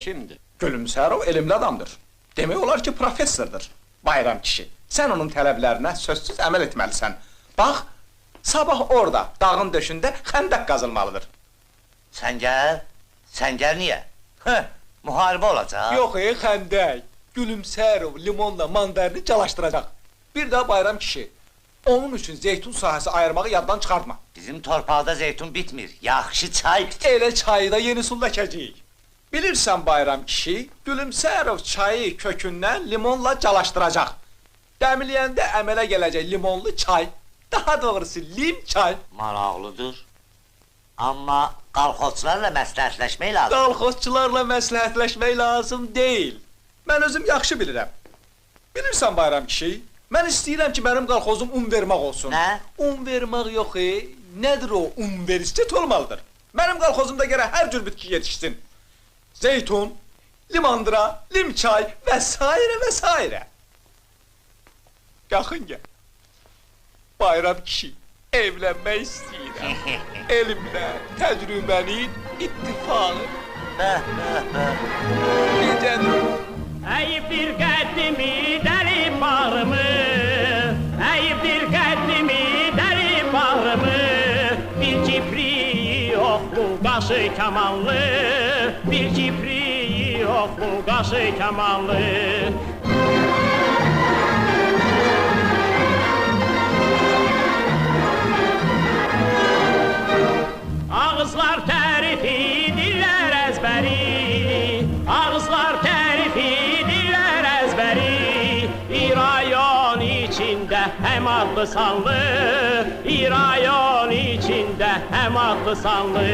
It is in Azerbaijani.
Kimdir? Gülümsərov elmli adamdır. Demək olar ki, professordur. Bayram kişi, sən onun tələblərinə sözsüz əməl etməlisən. Bax, sabah orada, dağın döşündə xəndək qazılmalıdır. Səngər niyə? Müharibə olacaq. Yox, xəndək. Gülümsərov limonla mandarini calaşdıracaq. Bir daha bayram kişi, onun üçün zeytun sahəsi ayırmağı yaddan çıxartma. Bizim torpaqda zeytun bitmir, yaxşı çay bitir. Elə çayı da yeni su ləkəcəyik. Bilirsən bayram kişi, Gülümsərov çayı kökündən limonla calaşdıracaq. Dəmləyəndə əmələ gələcək limonlu çay, daha doğrusu lim çay. Maraqlıdır. Amma qalxozçularla məsləhətləşmək lazım. Qalxozçularla məsləhətləşmək lazım deyil. Mən özüm yaxşı bilirəm. Bilirsən bayram kişi, mən istəyirəm ki, mənim qalxozum un vermək olsun. Nə? Un vermək yox, nədir o? Universitet olmalıdır. Mənim qalxozumda gərək hər cür bitki yetişsin. Zeytun, limandıra, limçay və s. və s. Yaxın gəl. Bayram kişi, evlənmək istəyirəm. Elmlə, təcrübənin ittifaqı. Necədir? Əyibdir qəddimi, dərib bağrımı, əyibdir qəddimi, dərib bağrımı. Bir kipriyi yoxlu, qaşı kamanlı, bir kipriyi yoxlu, qaşı kamanlı. Ağızlar tərifi, dillər əzbəri, ağızlar tərifi, dillər əzbəri. Bir rayon içində həm adlı sanlı, bir rayon içində həm adlı sanlı.